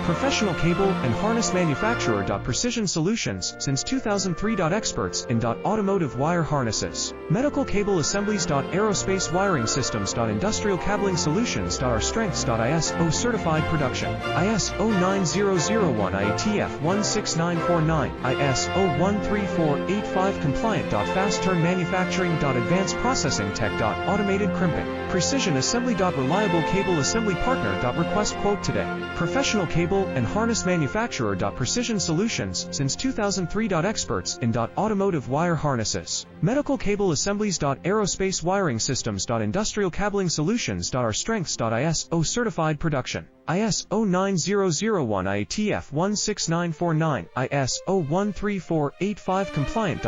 Professional cable and harness manufacturer. Precision Solutions since 2003. Experts in automotive wire harnesses, medical cable assemblies. Aerospace wiring systems. Industrial cabling solutions. Our strengths. ISO certified production. ISO 9001 IATF 16949, ISO 13485 compliant. Fast turn manufacturing. Advanced processing tech. Automated crimping. Precision assembly. Reliable cable assembly partner. Request quote today. Professional cable and harness manufacturer. Precision Solutions since 2003. Experts in automotive wire harnesses, medical cable assemblies. Aerospace wiring systems. Industrial cabling solutions. Our strengths. ISO certified production. ISO 9001 IATF 16949, ISO 13485 compliant.